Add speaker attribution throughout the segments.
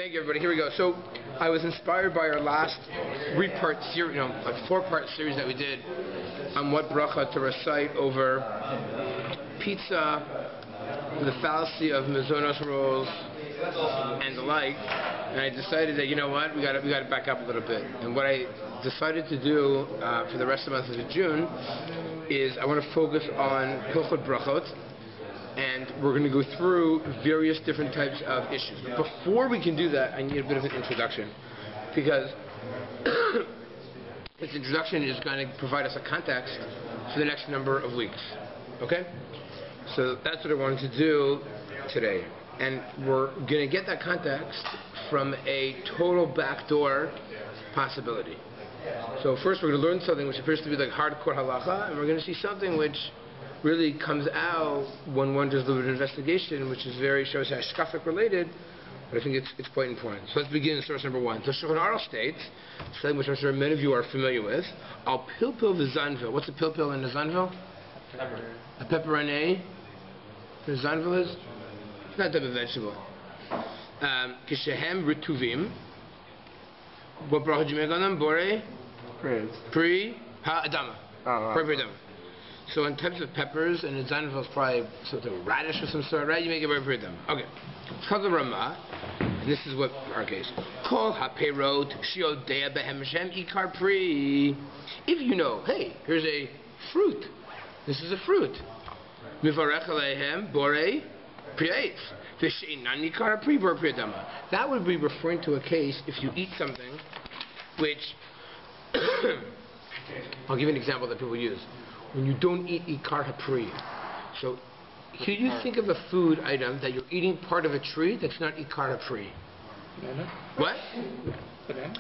Speaker 1: Thank you, everybody. Here we go. So, I was inspired by our last three-part series, like four-part series that we did on what bracha to recite over pizza, the fallacy of mazonos rolls, and the like. And I decided that, you know what, we got to back up a little bit. And what I decided to do for the rest of the month of June is I want to focus on Hilchot Brachot. And we're going to go through various different types of issues. But before we can do that, I need a bit of an introduction, because this introduction is going to provide us a context for the next number of weeks. Okay? So that's what I wanted to do today. And we're going to get that context from a total backdoor possibility. So first we're going to learn something which appears to be like hardcore halacha, and we're going to see something which really comes out when one does a little bit of investigation, which is very, shall we say, hashkafic related, but I think it's quite important. So let's begin in source number one. So Shulchan Aruch states, something which I'm sure many of you are familiar with, al pilpil v'zanvil. What's a pilpil and a zanvil?
Speaker 2: Pepper.
Speaker 1: A pepperoni. The zanvil is? It's not a type of vegetable. Kishehem rituvim. What bracha do you make on them? Bore? Pri? Ha-adama. Pri adama. So in types of peppers, and in zanvil is probably sort of radish of some sort, right? You make it very pretty them. Okay. Chazal Ramah, and this is what our case. Kol haperot shiodea behem Hashem ikar pri. If you know, hey, here's a fruit. This is a fruit. Mivarech aleihem borei pri'etz. V'sheinan ikar pri bor pri adama. That would be referring to a case if you eat something which I'll give you an example that people use. When you don't eat ikar hapri. So, could you think of a food item that you're eating part of a tree that's not ikar hapri?
Speaker 2: Banana?
Speaker 1: What?
Speaker 2: Banana?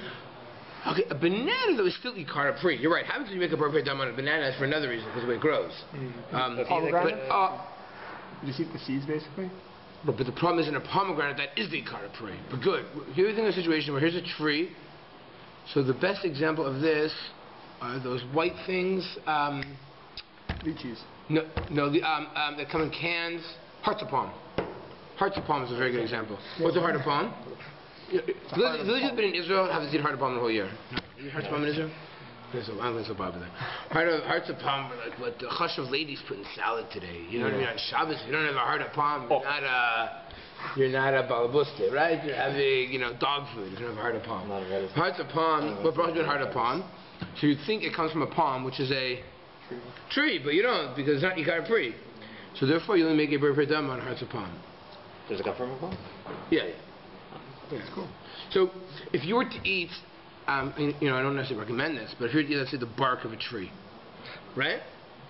Speaker 1: Okay, a banana though is still ikar hapri. You're right. How do you make a appropriate dam on a banana? Is for another reason, because of the way it grows.
Speaker 2: You just eat the seeds, basically?
Speaker 1: But the problem is in a pomegranate, that is the ikar hapri. But good. Here's in a situation where here's a tree. So the best example of this are those white things.
Speaker 2: Lychees.
Speaker 1: No, they come in cans. Hearts of palm. Hearts of palm is a very good example. What's a heart of palm? Villages have been in Israel haven't seen heart of palm the whole year. No. You hearts of palm in Israel? I'm not so popular. Hearts of palm are like what the hush of ladies put in salad today. You know what I mean? On Shabbos, if you don't have a heart of palm, you're not a balabuste, right? You're having, dog food. You don't have a heart of palm. Hearts of palm. What brought you a heart of palm? So you'd think it comes from a palm, which is a tree, but you don't, because it's not ikar pri. So therefore, you only make a ber dam on hearts of palm.
Speaker 3: Does it come from a palm?
Speaker 1: Yeah. That's cool. So if you were to eat, I don't necessarily recommend this, but if you were to eat, let's say, the bark of a tree, right?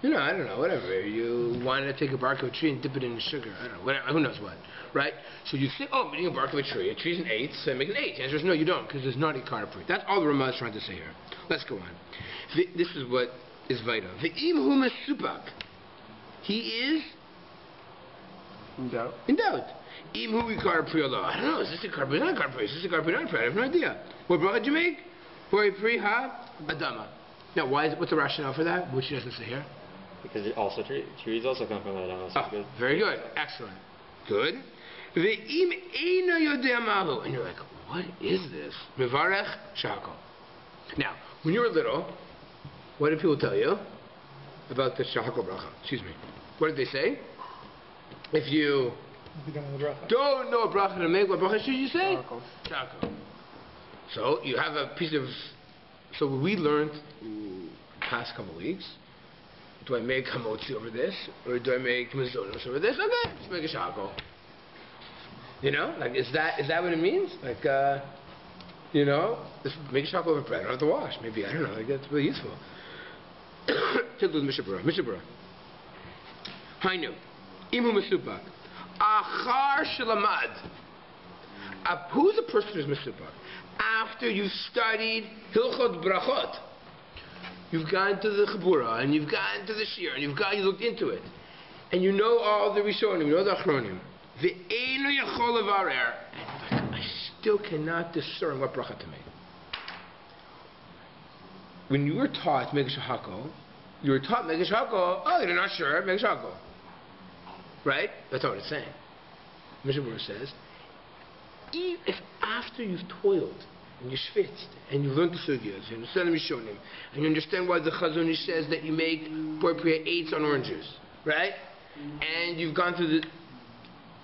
Speaker 1: I don't know, whatever. You wanted to take a bark of a tree and dip it in sugar. I don't know, whatever, who knows what, right? So you think, I'm eating a bark of a tree. A tree's an 8, so I make an 8. The answer is no, you don't, because it's not ikar pri. That's all the Ramah is trying to say here. Let's go on. This is what is vital. Ve'im hu mesupak. He is
Speaker 2: in doubt.
Speaker 1: Im hu ikar pri Allah. I don't know. Is this ikar pri? Not ikar pri. Is this ikar pri? Not ikar pri. I have no idea. What bracha did you make? Bori pri ha adama. Now, what's the rationale for that? Which he doesn't say here.
Speaker 3: Because also trees also come from adama. So
Speaker 1: very good. Excellent. Good. Ve'im eina yodea mahu. And you're like, what is this? Mivarech shakol. Now, when you were little, what did people tell you about the shahakol bracha? Excuse me. What did they say? If you don't know a bracha to make, what bracha should you say? Shahakol. So you have a piece of. So we learned past couple of weeks. Do I make hamotzi over this, or do I make mazonos over this? Okay, let's make a shahakol. Is that what it means? Just make a shahakol over bread. I don't have to wash. Maybe I don't know. That's really useful. Take a look at Mishabura. Hainu. Imu Mesupak. Achar Shalamad. Who's the person who's Mesupak? After you've studied Hilchot Brachot. You've gone to the Chabura, and you've gone to the Shir, and you looked into it. And you know all the Rishonim, you know the Achronim. Ve'enu Yachol Levarer. And I still cannot discern what bracha to make. When you were taught make a shahakol, you're not sure, make a shahakol. Right? That's not what it's saying. Mishnah Berurah says, if after you've toiled and you schwitzed and you've learned the sugyas, you understand the Rishonim, and you understand why the Chazon Ish says that you make appropriate 8s on orange juice, right? And you've gone through the,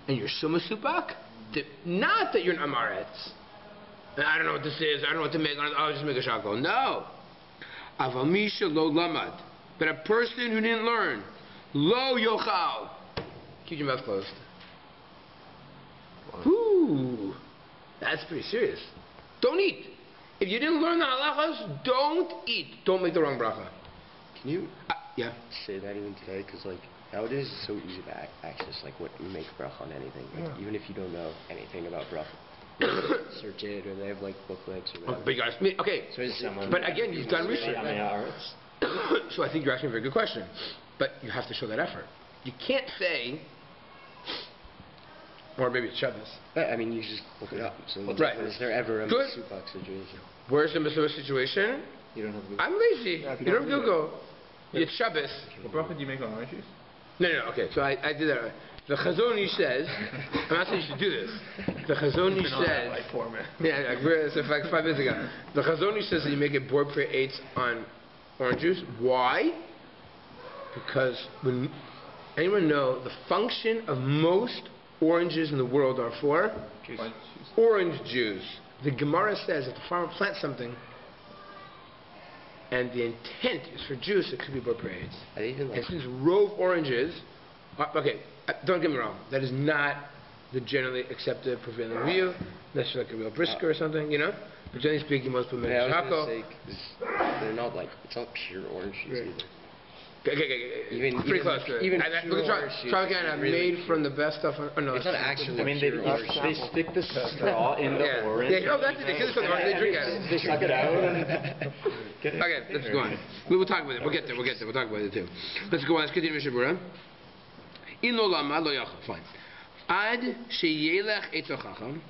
Speaker 1: and you're so masupak, not that you're an amaretz. I don't know what this is. I don't know what to make. I'll just make a shakol. No. Avamisha lo lamad. But a person who didn't learn, lo yochal. Keep your mouth closed. Ooh, that's pretty serious. Don't eat. If you didn't learn the halachas, don't eat. Don't make the wrong bracha.
Speaker 4: Can you
Speaker 1: Yeah.
Speaker 4: say that even today? Because like nowadays it's so easy to access like what you make bracha on anything. Like, even if you don't know anything about bracha. Search it, or they have like booklets or whatever.
Speaker 1: But you guys, okay.
Speaker 4: So is
Speaker 1: But again, you've done research.
Speaker 3: Arts.
Speaker 1: So I think you're asking a very good question. But you have to show that effort. You can't say, or maybe it's Shabbos.
Speaker 4: I mean, you just look it up. So
Speaker 1: Right.
Speaker 4: is there ever a
Speaker 1: Good.
Speaker 4: Supak situation?
Speaker 1: Where's the Mitzvah situation?
Speaker 3: You don't have to.
Speaker 1: I'm lazy.
Speaker 2: Yeah, if
Speaker 1: you don't have Google. It's Shabbos.
Speaker 2: What bracha do you make on orange juice?
Speaker 1: No, okay. So I did that. The Chazon Ish says, I'm not saying you should do this. The Chazon Ish says,
Speaker 2: Like 4 minutes.
Speaker 1: so like 5 minutes ago. The Chazon Ish says that you make it board per 8s on orange juice. Why? Because when anyone know the function of most oranges in the world are for orange juice. The Gemara says if the farmer plants something and the intent is for juice, it could be board per 8s.
Speaker 4: I even like
Speaker 1: And since rove oranges, okay, don't get me wrong, that is not the generally accepted prevailing view, unless you're like a real brisker or something, you know? But generally speaking, most people make
Speaker 4: I was
Speaker 1: shako.
Speaker 4: gonna say 'cause they're not like it's not pure orange juice
Speaker 1: Right.
Speaker 4: either.
Speaker 1: Okay. Pretty
Speaker 4: even
Speaker 1: close to it.
Speaker 4: even
Speaker 1: Look at
Speaker 4: pure orange juice
Speaker 1: Tropicana
Speaker 4: is really
Speaker 1: made from the best stuff. No,
Speaker 4: It's not actually.
Speaker 3: I mean, they
Speaker 4: pure orange juice.
Speaker 3: stick the straw in the
Speaker 1: Yeah.
Speaker 3: orange.
Speaker 1: Yeah, oh, that's it. They kill it, they drink out of it.
Speaker 3: They suck it out. And get it.
Speaker 1: Okay, let's go on. We will talk about it. We'll get there. We'll talk about it too. Let's go on. Let's continue Mishabura. In lo lama lo yachal. Fine. Ad sheyelech etochacham.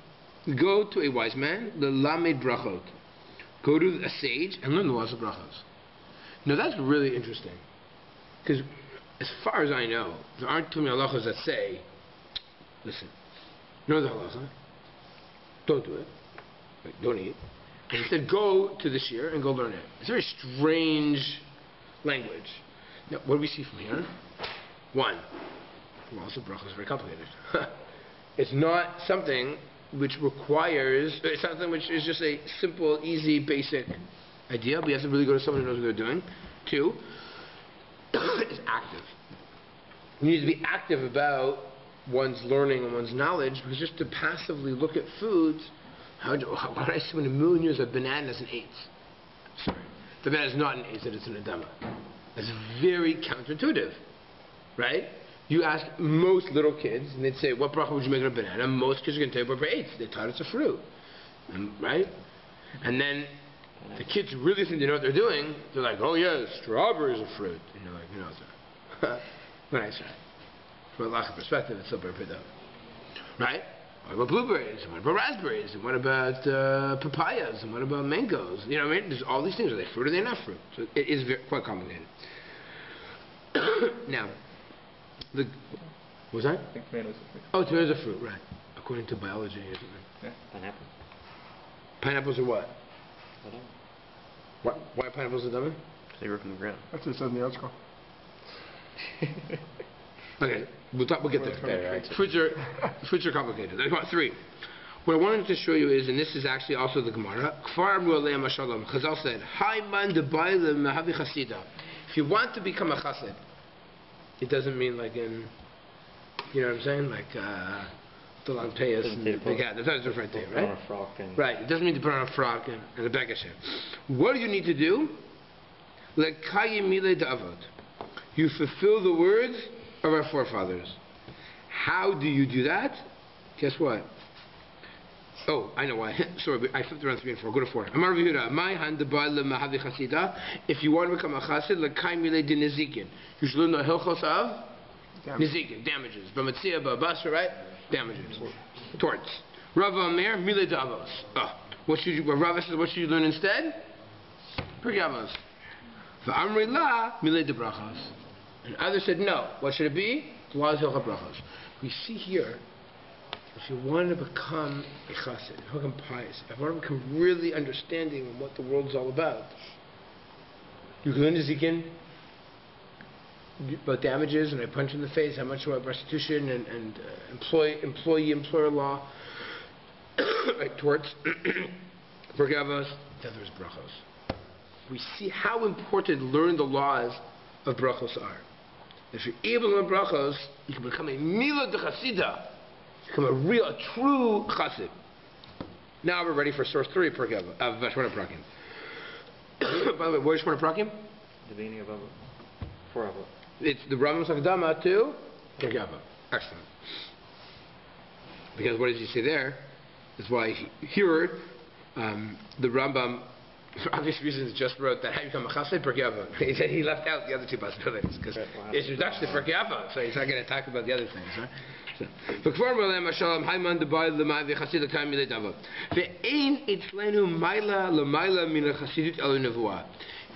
Speaker 1: Go to a wise man. The lamed brachot. Go to a sage and learn the laws of brachos. Now that's really interesting. Because as far as I know, there aren't too many halachas that say, listen, know the halacha, don't do it, like, don't eat, and instead go to the shir and go learn it. It's a very strange language. Now, what do we see from here? One, the laws of brachos is very complicated. It's not something which requires, it's something which is just a simple, easy, basic idea, but you have to really go to someone who knows what they're doing. Two, is active. You need to be active about one's learning and one's knowledge, because just to passively look at foods, why would I say in a million years a banana is an 8? Sorry. The banana is not an 8, that it's an adama. That's very counterintuitive, right? You ask most little kids, and they'd say, what bracha would you make on a banana? Most kids are going to tell you, what for 8? They're taught it's a fruit, right? And then the kids who really think they know what they're doing, they're like, oh yeah, strawberry is a fruit. And you're like, who knows that? When I say, from a lack of perspective, it's still very good though. Right? What about blueberries? And what about raspberries? And what about papayas? And what about mangoes? You know what I mean? There's all these things. Are they fruit or are they not fruit? So it is quite complicated. Now, what was that?
Speaker 2: I think tomatoes are fruit.
Speaker 1: Oh, tomatoes are fruit, right. According to biology or something.
Speaker 3: Pineapple.
Speaker 1: Pineapples are what?
Speaker 3: I don't know.
Speaker 1: Why are pineapples a dummy?
Speaker 4: They were from the ground.
Speaker 2: That's what it says in the article.
Speaker 1: Okay, we'll get there.
Speaker 4: Right.
Speaker 1: Fruits are complicated. Come on, 3. What I wanted to show you is, and this is actually also the Gemara, Kfar Amru Aleim Hashalom. Chazal said, Hai man debayla mehavi chasida. If you want to become a chassid, it doesn't mean like in, you know what I'm saying? Like, the long payas and the big hat. That's not a different thing,
Speaker 3: Put on
Speaker 1: right?
Speaker 3: a frock and
Speaker 1: Right. It doesn't mean to put on a frock and a beggar shirt. What do you need to do? Lekayim mile da'avot. You fulfill the words of our forefathers. How do you do that? Guess what? Oh, I know why. Sorry, I flipped around 3 and 4. Go to 4. Amar Yehuda, my hand mahavi chasida. If you want to become a chassid, lekayim mile de nezikin. You should learn the hilchos of nezikin, damages. B'matzia, b'abasra, right? Damages. Torts. Rava Amer, mile davos. Rava says, what should you learn instead? Pergavos. V'amri la, mile de brachas. And others said, no. What should it be? Laws hilchot brachos. We see here If you want to become a chassid, if you want to become pious, if you want to become really understanding of what the world is all about, you can learn the zikin about damages and a punch in the face, how much about restitution and employee-employer law, like torts, Brachas, then there's Brachos. We see how important learning the laws of Brachos are. If you're able to learn Brachos, you can become a Mila de Chasida, become a true Chassid. Now we're ready for source 3 of Shmona Prakim. By the way, where's Shmona Prakim?
Speaker 3: The beginning of Avot. For Avot.
Speaker 1: It's the Rambam's Hakdama to Brachas. Excellent. Because what does he say there? Is why here the Rambam, for obvious reasons, just wrote that how you become a chassid Brachas. He said he left out the other two possibilities because it's introduction to Brachas, so he's not going to talk about the other things, right? And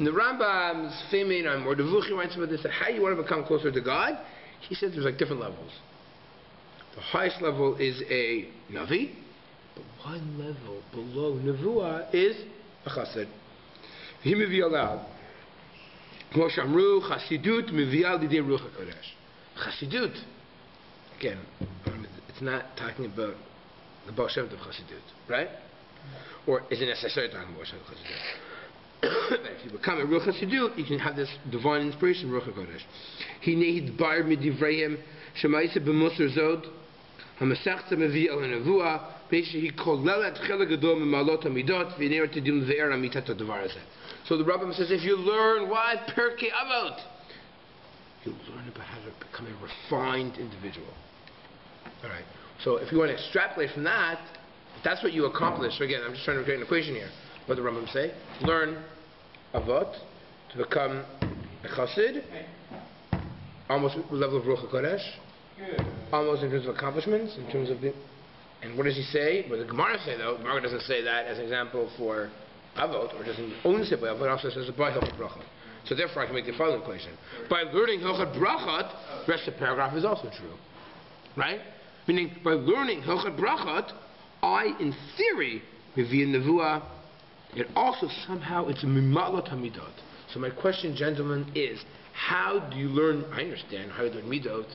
Speaker 1: the Rambam's famous or Devuchi writes about this, that how you want to become closer to God. He said there's like different levels. The highest level is a Navi, but one level below Nevuah is a Chassid. He miviyah aloud. Kmo shamru Chasidut miviyah lidei Ruach HaKodesh. Chasidut, again, it's not talking about the Baal Shem Tov Chasidut, right? Or isn't necessarily talking about Baal Shem Tov Chasidut. But if you become a Ruach HaSidut, you can have this divine inspiration, Ruach HaKodesh. He needs bar midivrayim shemaisa b'musar zod hamasachta mevi el nevuah basically he kolelet chelik gadol mimalot hamidot v'ner tidim ve'er amitat hadavar hazeh. So the Rabbi says, if you learn what Perkei Avot, you learn about how to become a refined individual. All right. So if you want to extrapolate from that, that's what you accomplish. So again, I'm just trying to create an equation here. What the Rambam say? Learn Avot to become a Chassid, almost level of Ruach HaKodesh, almost in terms of accomplishments, in terms of the. And what does he say? What the Gemara say though? The Gemara doesn't say that as an example for Avot, or doesn't only say by Avot, also says by Hilchot Brachot. So therefore, I can make the following equation: by learning Hilchot Brachot, the rest of the paragraph is also true, right? Meaning, by learning Hilchot Brachot, I, in theory, reveal Nevuah. It also somehow it's a mimalot hamidot. So my question, gentlemen, is how do you learn? I understand how you learn midot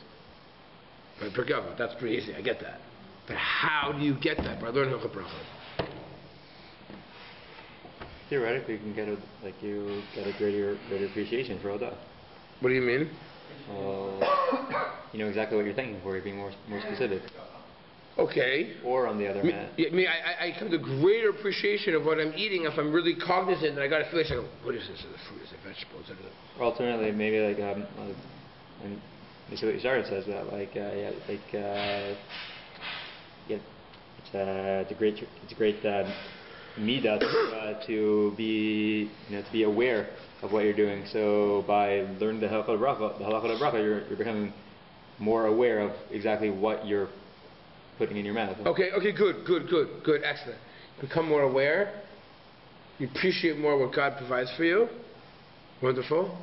Speaker 1: by Perkei Avot. That's pretty easy. I get that. But how do you get that by learning Hilchot Brachot?
Speaker 3: Theoretically, you can get a greater appreciation for Odah.
Speaker 1: What do you mean?
Speaker 3: You know exactly what you're thinking for. You're being more specific.
Speaker 1: Okay.
Speaker 3: Or on the other hand,
Speaker 1: I come to greater appreciation of what I'm eating if I'm really cognizant and I got to feel like, what is this? Is it fruit? Is it vegetables?
Speaker 3: or alternatively, maybe and you see what Yishar says that it's a great midah to be aware of what you're doing. So by learning the halachot of bracha, you're becoming more aware of exactly what you're putting in your mouth.
Speaker 1: Okay, good, excellent. Become more aware. You appreciate more what God provides for you. Wonderful.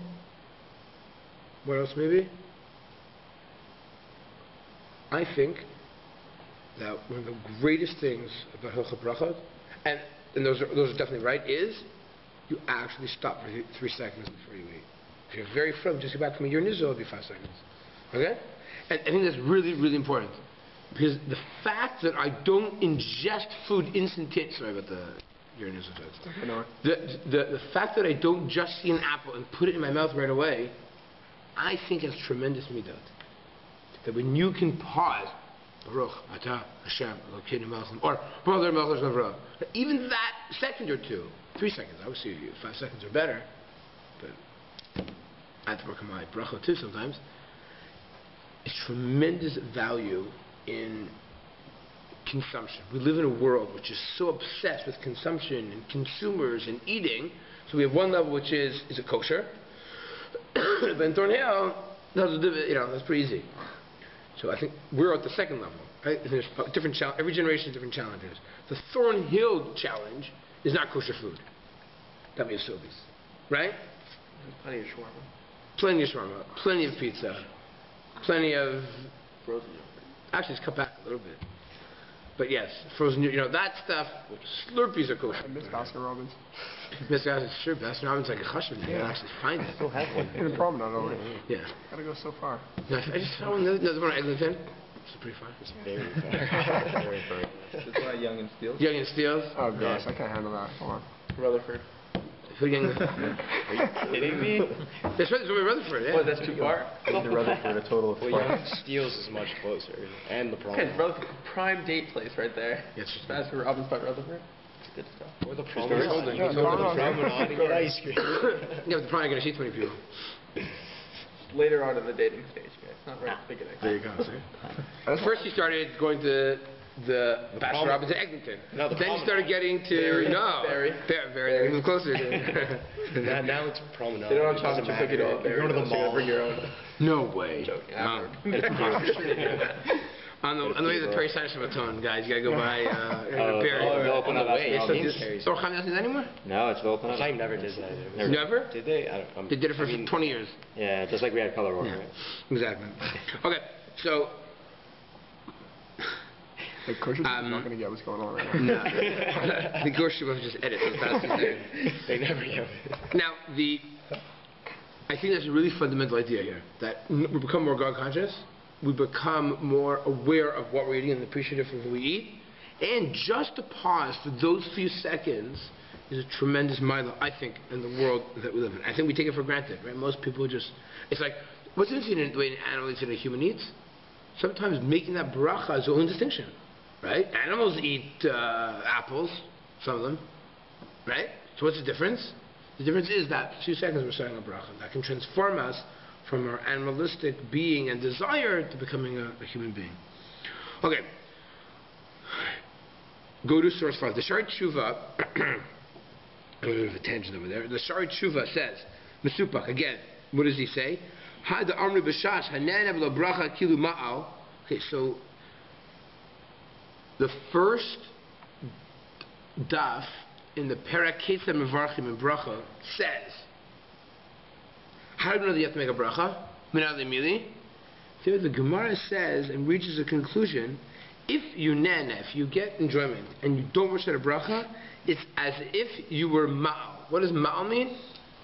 Speaker 1: What else maybe? I think that one of the greatest things about Hilchot Brachot, and those are definitely right, is you actually stop for 3 seconds before you eat. If you're very firm, just get back to me. You're nizol, it'll be 5 seconds. Okay? And I think that's really, really important. Because the fact that I don't ingest food instantaneously, sorry about the urination. The fact that I don't just see an apple and put it in my mouth right away, I think has tremendous midot. That when you can pause, Baruch Atah Hashem Elokeinu Melech, or Baruch Melech Navra, even that second or two, 3 seconds, I would say 5 seconds are better, but I have to work on my bracha too sometimes. It's tremendous value in consumption. We live in a world which is so obsessed with consumption and consumers and eating. So we have one level which is it kosher? But in Thornhill, that's pretty easy. So I think we're at the second level. Right? There's different every generation has different challenges. The Thornhill challenge is not kosher food. That means Sobeys, right?
Speaker 2: Plenty of shawarma.
Speaker 1: Plenty of shawarma, plenty of pizza, plenty of.
Speaker 2: Frozen.
Speaker 1: Actually, it's cut back a little bit. But yes, frozen, that stuff, Slurpees are kosher.
Speaker 2: I miss Baskin Robbins.
Speaker 1: Mr. Robbins, sure, Baskin Robbins like a chashuv. You can actually find it.
Speaker 4: Still have one.
Speaker 2: In the promenade over.
Speaker 1: Yeah.
Speaker 2: Gotta go so far.
Speaker 1: No, I just found another one at Eglinton. It's pretty fun.
Speaker 4: It's very fun. Very fun.
Speaker 3: It's not Young and Steele.
Speaker 1: Young and Steels.
Speaker 2: Oh gosh, I can't handle that. Hold on.
Speaker 3: Rutherford.
Speaker 1: Who Young?
Speaker 3: Are you kidding me?
Speaker 1: That's right, it's over Rutherford, yeah.
Speaker 3: What, that's too far?
Speaker 4: The Rutherford, a total of 12. Steele's is much closer. And the
Speaker 2: Okay,
Speaker 4: promenade.
Speaker 2: Rutherford, prime date place right there.
Speaker 1: Yes, it's
Speaker 2: Baskin Robbins by Rutherford. It's good stuff.
Speaker 4: Or the
Speaker 1: He's
Speaker 4: promenade.
Speaker 1: holding.
Speaker 2: Yeah,
Speaker 1: He's
Speaker 2: the
Speaker 1: holding.
Speaker 2: promenade.
Speaker 4: And get ice cream.
Speaker 1: Yeah, but the probably going to see 20 people.
Speaker 2: Later on in the dating stage, guys. Not right at the beginning.
Speaker 1: There you go, see? First he started going to the Baskin Robbins at Eglinton.
Speaker 4: No, the
Speaker 1: Then he started getting to, Barry. He was closer.
Speaker 4: Now it's promenade.
Speaker 2: They don't have
Speaker 4: It doesn't
Speaker 2: chocolate chip cookie dough.
Speaker 4: matter. You go to the
Speaker 2: so you gotta
Speaker 4: mall.
Speaker 2: bring your own.
Speaker 1: No way.
Speaker 2: Joking.
Speaker 1: Wow.
Speaker 2: Afterwards.
Speaker 1: On the way to the Perry Sinus Baton, guys, you gotta go by Barry.
Speaker 3: they'll open up
Speaker 4: Wait,
Speaker 3: Baskin
Speaker 4: so
Speaker 3: Robbins.
Speaker 4: these-
Speaker 1: So Chaim doesn't do that anymore?
Speaker 3: No, it's open up.
Speaker 4: I never did that.
Speaker 1: Never?
Speaker 4: Did they?
Speaker 1: They did it for 20 years.
Speaker 3: Yeah, just like we had color order.
Speaker 1: Yeah.
Speaker 3: Right?
Speaker 1: Exactly. Okay, so
Speaker 2: The Kush's not gonna get what's going on right now.
Speaker 1: no, the Gorshi was just edit. That's what
Speaker 4: They never give.
Speaker 1: Now, I think that's a really fundamental idea here, that we become more God conscious, we become more aware of what we're eating and appreciative of what we eat, and just to pause for those few seconds is a tremendous mila, I think, in the world that we live in. I think we take it for granted, right? Most people just, it's like, what's interesting in the way an animal eats and a human eats? Sometimes making that bracha is the only distinction, right? Animals eat apples, some of them, right? So what's the difference? The difference is that 2 seconds we're starting a bracha that can transform us from our animalistic being and desire to becoming a human being. Okay. Go to source 5. The Shari Tshuva, a bit of a tangent over there. The Shari Tshuva says, Mesupak, again, what does he say? Ha da amri b'shas hanenev lo bracha kilu ma'al. Okay, so the first daf in the Perek Ketzad Mevarchim in Bracha says, how do you know that you have to make a bracha? Minad Emili. There the Gemara says and reaches a conclusion, if you get enjoyment and you don't recite a bracha, it's as if you were ma'al. What does ma'al mean?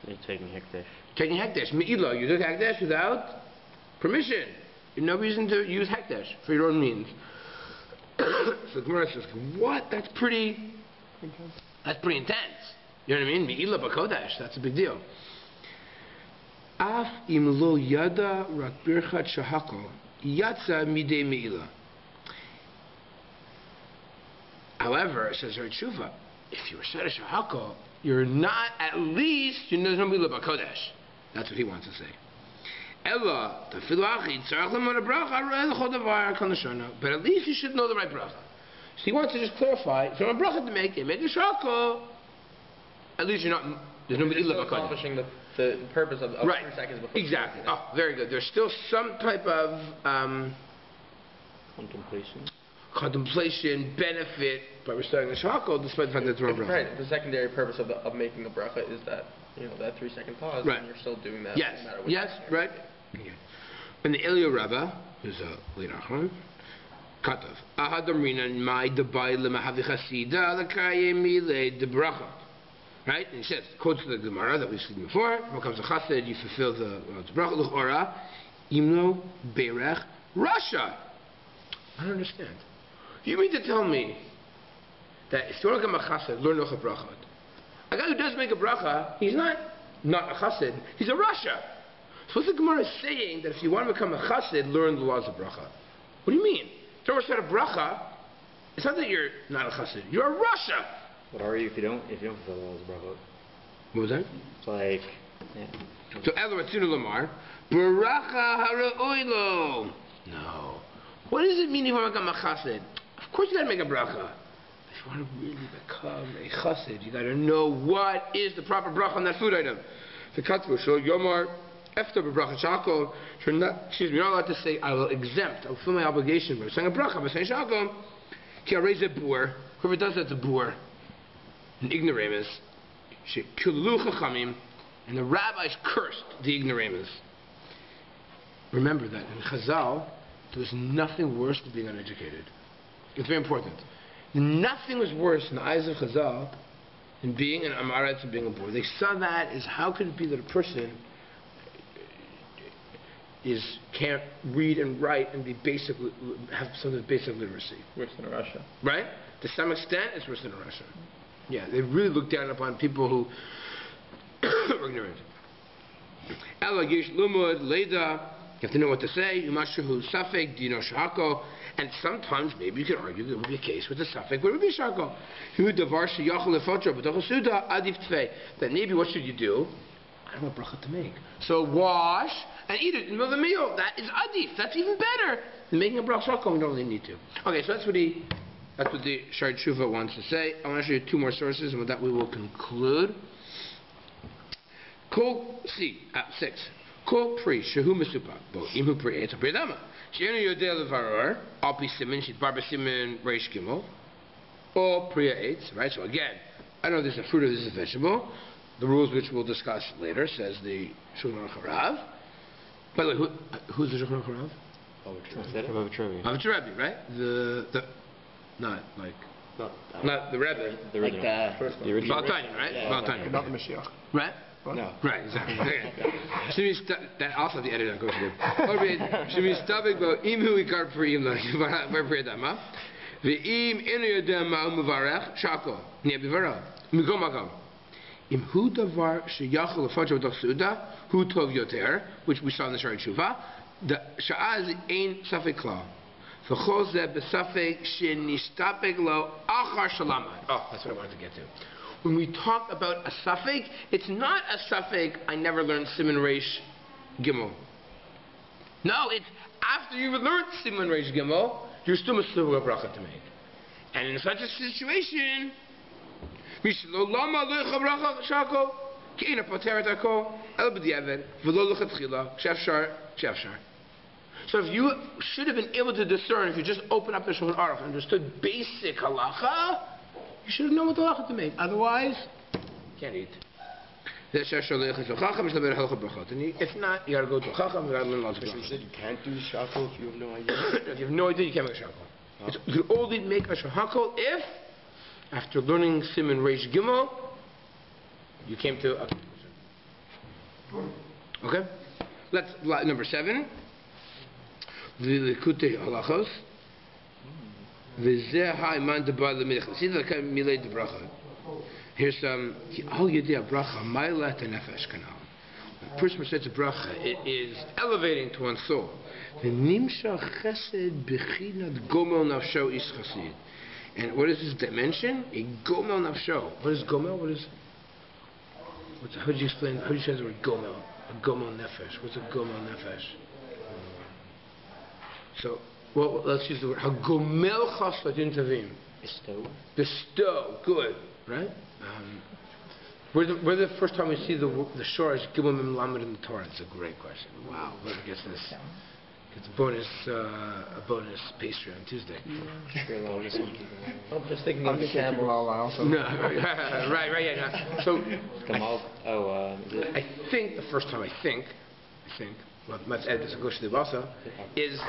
Speaker 3: You're taking hekdesh.
Speaker 1: Taking hekdesh. Me'ila, you took hekdesh without permission. You have no reason to use hekdesh for your own means. So the Gemara says, what? That's pretty intense. You know what I mean? Me'ila b'kodesh. That's a big deal. Af im lo yada rak birchat shahakol yatsa midei me'ila. However, says Rav Tshuva, if you recite a shahakol, you're not at least, there's no me'ila b'kodesh. That's what he wants to say. Ella, but at least you should know the right bracha. So he wants to just clarify, if you want a bracha to make, you make a shahakol. At least you're not, there's no me'ila b'kodesh.
Speaker 2: Accomplishing the purpose of
Speaker 1: Right.
Speaker 2: 3 seconds before.
Speaker 1: Exactly. Oh, very good. There's still some type of contemplation, benefit by reciting the shahakol, despite the fact that it's wrong bracha.
Speaker 2: Right. The secondary purpose of making a bracha is that that 3 second pause,
Speaker 1: Right.
Speaker 2: and you're still doing that.
Speaker 1: Yes.
Speaker 2: No matter what
Speaker 1: Yes. Right. Okay. And the Elio Rabbi, who's a late Achron, Katav. Ahadamrina my debai lemahavi chasida lekaye mile de bracha. Right? And he says, quotes the Gemara that we've seen before, when comes to chassid, you fulfill the bracha l'chora, imno berech rasha. I don't understand. You mean to tell me that if you want to become a chassid, learn locha brachot. A guy who does make a bracha, he's not a chassid, he's a rasha. So what's the Gemara saying that if you want to become a chassid, learn the laws of bracha? What do you mean? If you don't recite a bracha, it's not that you're not a chassid, you're a rasha.
Speaker 3: What are you if you don't fulfill the laws of bracha?
Speaker 1: What was that?
Speaker 3: It's like, yeah.
Speaker 1: So Elo Ratzinu Lamar, Baracha Hara'oilo. No. What does it mean if you want to become a chassid? Of course you got to make a bracha. If you want to really become a chassid, you got to know what is the proper bracha on that food item. The Katvu Shol Yomar Efta B'bracha Shakol. You're not allowed to say I will exempt. I will fulfill my obligation by saying a bracha, by saying Shakol. Ki Arei Ze Bur. Whoever does that's a bur. An ignoramus. Shekulu Chachamim. And the rabbis cursed the ignoramus. Remember that in Chazal, there was nothing worse than being uneducated. It's very important. Nothing was worse in the eyes of Chazal than being an Amaretz and being a boy. They saw that as how could it be that a person can't read and write and have some of the basic literacy.
Speaker 2: Worse than Russia.
Speaker 1: Right? To some extent, it's worse than Russia. Yeah, they really look down upon people who are ignorant. Ela Gish Lumud, Leda, you have to know what to say. Umashahu Safek, Dino Shako. And sometimes maybe you could argue there would be a case with the Safek where it would be Shako. That maybe what should you do? I don't know what bracha to make. So wash and eat it in the middle of the meal. That is adif. That's even better than making a bracha shako. We don't really need to. Okay, so that's what the Shari Tshuva wants to say. I want to show you two more sources, and with that we will conclude. Six. Kol pri shehu mesupak bo imhu pri etz pri dama. She'enu yodeh levaror al pi simin she'it bar b'simin reish gimel or priya etz. Right. So again, I know this is a fruit or this is a vegetable. The rules which we'll discuss later says the Shulchan Aruch Harav. By the way, who's the Shulchan Aruch Harav? Rabbi, right? Not the Rebbe.
Speaker 3: The original. The original.
Speaker 1: Baltanya, right?
Speaker 3: Yeah.
Speaker 1: Baltanya.
Speaker 2: Not the Mashiach.
Speaker 1: Right?
Speaker 3: No.
Speaker 1: Right, exactly. Okay. That also the editor goes to Shemi Stabik Bo Imhu Ikar Priim Priyadama. Ve'im Inu Yodema Umuvarech Shako. Nebivara. Migomagam. Imhu Davar Sheyachal Lefajr B'Dach Suda Hu Tov Yoter, which we saw in the Shari Tshuva. The Sha'az Ein Safek Kla. V'chol Zeh B'Safek Shenistapek Lo Achar Shalama. Oh, that's what I wanted to get to. When we talk about a Safek, it's not a Safek, I never learned Siman Reish Gimel. No, it's after you've learned Siman Reish Gimel, you're still a bracha to make. And in such a situation, so if you should have been able to discern, if you just open up the Shulchan Aruch and understood basic halacha, you should have known what halacha to make. Otherwise, you can't eat. If not, you got to go to a chacham, you got to learn lots of
Speaker 4: You said you can't do shako if you have no idea.
Speaker 1: If you have no idea, you can't make a shako. You can only make a shako if, after learning Siman Reish Gimel, you came to a conclusion. Okay? Let's number 7. The Likutei Halachos. V'zeh ha'imand debar l'milch. See the kind of milei de bracha. Here's some. Al yedei bracha ma'ila nefesh kanal. The person who says a bracha, it is elevating to one's soul. V'nimshach chesed b'chinat gomel nafsho is chasid. And what is this dimension? A gomel nafsho. What is gomel? How do you explain? How do you say the word gomel? A gomel nefesh. What's a gomel nefesh? So, well, let's use the word. How gomel chasladin tavim. Bestow. Good, right? Where the first time we see the shore is gimel mem lamed in the Torah? It's a great question. Wow, but I guess this. It's a bonus pastry on Tuesday.
Speaker 2: I'm just thinking of the camel.
Speaker 1: No, right, yeah. No. So, I think the first time I think, well, let's add this to the is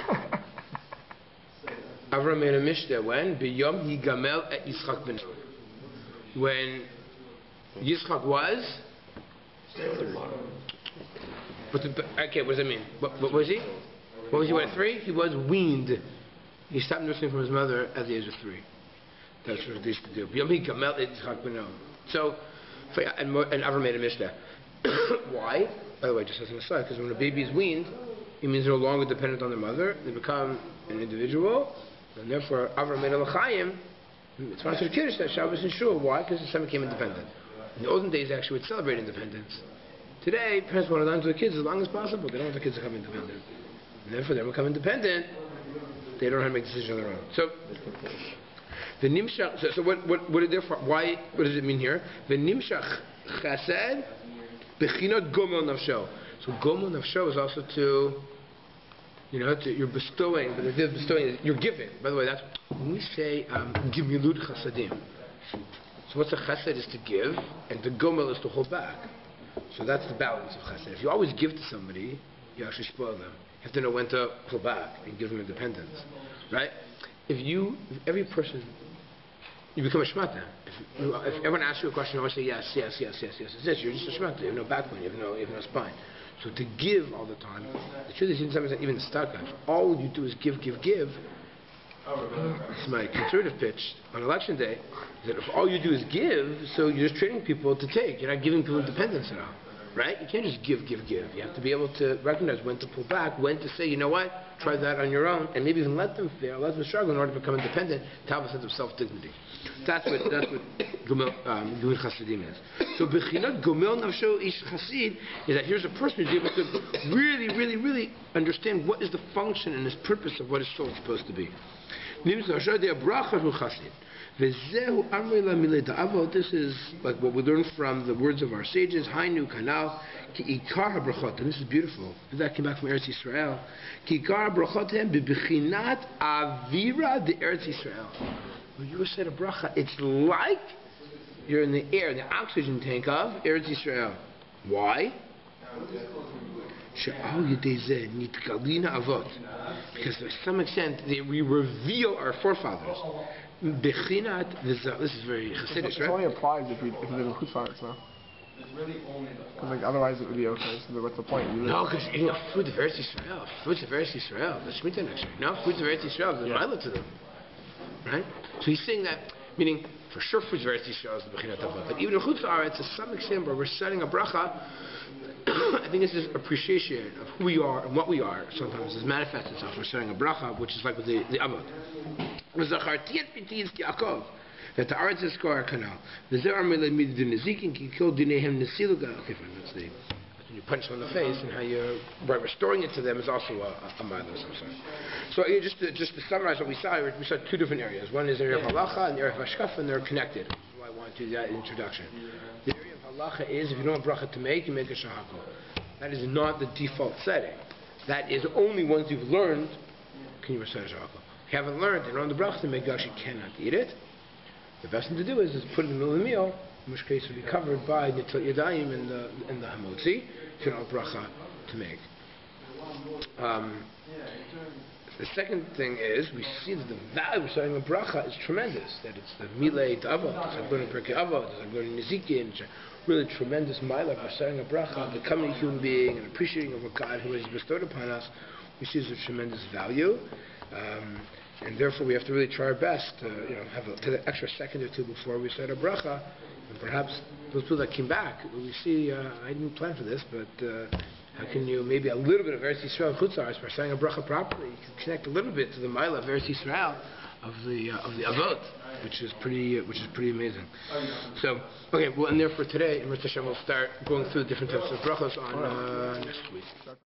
Speaker 1: Avram made a mishnah when b'yom higamel et Yitzchak ben. When Yitzchak was. Okay, what does that mean? What was he? What was he at 3? He was weaned. He stopped nursing from his mother at the age of 3. That's what they used to do. So, and Avram made a mishnah. Why? By the way, just as an aside, because when a baby is weaned, it means they're no longer dependent on their mother. They become an individual, and therefore Avram made a l'chaim. It's part of the Kiddush that Shabbos and Shul. Why? Because the son became independent. In the olden days, actually, would celebrate independence. Today, parents want to learn to the kids as long as possible. They don't want the kids to become independent. And therefore, they become independent. They don't know how to make decisions on their own. So, the nimshach. So what? Therefore, why? What does it mean here? The nimshach chesed bechinot gomel nafsho. So gomel nafsho is also to, you're bestowing. But the idea of bestowing is you're giving. By the way, that's when we say gimilut chasadim. So what's a chesed is to give, and the gomel is to hold back. So that's the balance of chesed. If you always give to somebody, you actually spoil them. You have to know when to pull back and give them independence, right? if every person, you become a shmata. If everyone asks you a question, you always say yes. It's this. You're just a shmata. You have no backbone. You have no spine. So to give all the time, the truth is, even stuck. All you do is give. It's my conservative pitch on election day. Is that if all you do is give, so you're just training people to take. You're not giving people independence at all. Right? You can't just give. You have to be able to recognize when to pull back, when to say, you know what, try that on your own, and maybe even let them fail, let them struggle in order to become independent, to have a sense of self-dignity. That's what Gomel Chasidim is. So Bechinat Gomel Nafsho Ish Chasid is that here's a person who's able to really understand what is the function and his purpose of what his soul is supposed to be. This is like what we learn from the words of our sages. Hainu Kanal Ki Ikar HaBrachot, and this is beautiful. That came back from Eretz Yisrael. Ki Ikar HaBrachot Hem Bebechinat Avira de Eretz Yisrael. When you say a bracha, it's like you're in the air, the oxygen tank of Eretz Yisrael. Why? Because to some extent we reveal our forefathers. This is very Hasidic,
Speaker 5: right? It only applies if you live in Chutzlaretz, no? Because otherwise it would be okay. So what's the point?
Speaker 1: No, because eating a fruit of Eretz Yisrael. Fruits of Eretz Yisrael. The Shemitah next year. No, fruits of Eretz Yisrael. There's Mila to them. Right? So he's saying that, meaning, for sure fruits of Eretz Yisrael is the Bechinat Avot. But even in Chutzlaretz, to some extent where we're setting a bracha, I think this is appreciation of who we are and what we are. Sometimes it manifests itself. We're setting a bracha, which is like with the Avot. That the arts is scar canal. The Zerah Mele Mid Dinizikin can kill Dinehem Nesiluga. Okay, fine, that's the. When you punch them in the face and how you're restoring it to them is also a mile of some sort. So just to summarize what we saw two different areas. One is the area of halacha and the area of hashkafa, and they're connected. That's why I want to do that introduction. The area of halacha is if you don't have bracha to make, you make a shahako. That is not the default setting. That is only once you've learned can you recite a shahako. If you haven't learned and on the bracha to make, you actually cannot eat it. The best thing to do is put it in the middle of the meal, in which case it will be covered by the Nitzot Yadayim and the Hamotzi, if you don't have bracha to make. The second thing is, we see that the value of starting a bracha is tremendous, that it's the Milei Avot, it's like learning Perkei Avot, it's like learning Nezikin, it's a really tremendous milah for starting a bracha, becoming a human being, and appreciating of what God who has bestowed upon us. We see as a tremendous value. And therefore we have to really try our best to have an extra second or two before we start a bracha. And perhaps those people that came back, we see, I didn't plan for this, but how can you, maybe a little bit of Eretz Yisrael Chutzlaretz by starting a bracha properly, you can connect a little bit to the Mila of Eretz Yisrael of the Avot, which is pretty amazing. So, okay, well, and therefore today, in Rosh Hashanah, we'll start going through the different types of brachas on next week.